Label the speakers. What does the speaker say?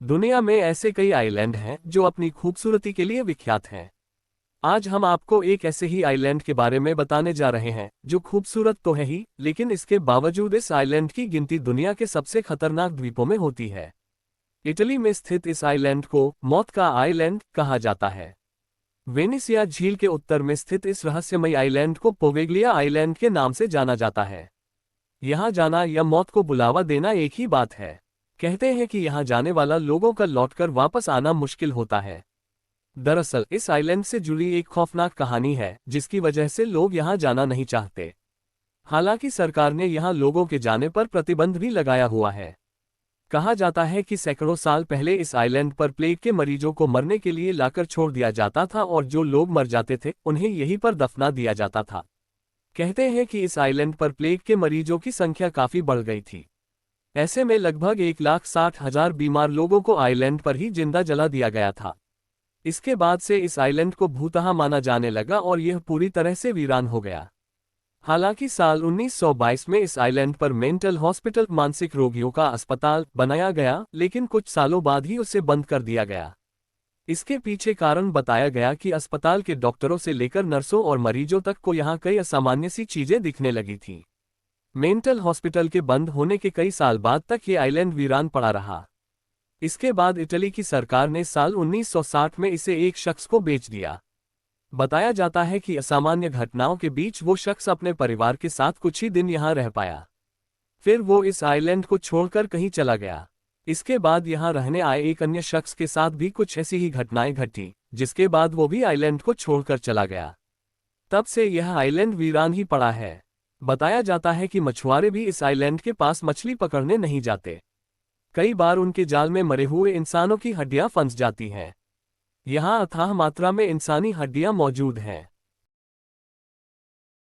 Speaker 1: दुनिया में ऐसे कई आइलैंड हैं जो अपनी खूबसूरती के लिए विख्यात हैं। आज हम आपको एक ऐसे ही आइलैंड के बारे में बताने जा रहे हैं जो खूबसूरत तो है ही, लेकिन इसके बावजूद इस आइलैंड की गिनती दुनिया के सबसे खतरनाक द्वीपों में होती है। इटली में स्थित इस आइलैंड को मौत का आइलैंड कहा जाता है। वेनिसिया झील के उत्तर में स्थित इस रहस्यमयी आइलैंड को पोवेग्लिया आइलैंड के नाम से जाना जाता है। यहाँ जाना या मौत को बुलावा देना एक ही बात है। कहते हैं कि यहाँ जाने वाला लोगों का लौटकर वापस आना मुश्किल होता है। दरअसल इस आइलैंड से जुड़ी एक खौफनाक कहानी है जिसकी वजह से लोग यहाँ जाना नहीं चाहते। हालांकि सरकार ने यहाँ लोगों के जाने पर प्रतिबंध भी लगाया हुआ है। कहा जाता है कि सैकड़ों साल पहले इस आइलैंड पर प्लेग के मरीजों को मरने के लिए लाकर छोड़ दिया जाता था और जो लोग मर जाते थे उन्हें यहीं पर दफना दिया जाता था। कहते हैं कि इस आइलैंड पर प्लेग के मरीजों की संख्या काफी बढ़ गई थी। ऐसे में लगभग 1,60,000 बीमार लोगों को आइलैंड पर ही जिंदा जला दिया गया था। इसके बाद से इस आइलैंड को भूतहा माना जाने लगा और यह पूरी तरह से वीरान हो गया। हालांकि साल 1922 में इस आइलैंड पर मेंटल हॉस्पिटल मानसिक रोगियों का अस्पताल बनाया गया, लेकिन कुछ सालों बाद ही उसे बंद कर दिया गया। इसके पीछे कारण बताया गया कि अस्पताल के डॉक्टरों से लेकर नर्सों और मरीजों तक को यहाँ कई असामान्य सी चीजें दिखने लगी थीं। मेंटल हॉस्पिटल के बंद होने के कई साल बाद तक ये आइलैंड वीरान पड़ा रहा। इसके बाद इटली की सरकार ने साल 1960 में इसे एक शख्स को बेच दिया। बताया जाता है कि असामान्य घटनाओं के बीच वो शख्स अपने परिवार के साथ कुछ ही दिन यहाँ रह पाया। फिर वो इस आइलैंड को छोड़कर कहीं चला गया। इसके बाद यहाँ रहने आए एक अन्य शख्स के साथ भी कुछ ऐसी ही घटनाएं घटी, जिसके बाद वो भी आइलैंड को छोड़कर चला गया। तब से यह आइलैंड वीरान ही पड़ा है। बताया जाता है कि मछुआरे भी इस आइलैंड के पास मछली पकड़ने नहीं जाते। कई बार उनके जाल में मरे हुए इंसानों की हड्डियां फंस जाती हैं। यहाँ अथाह मात्रा में इंसानी हड्डियां मौजूद हैं।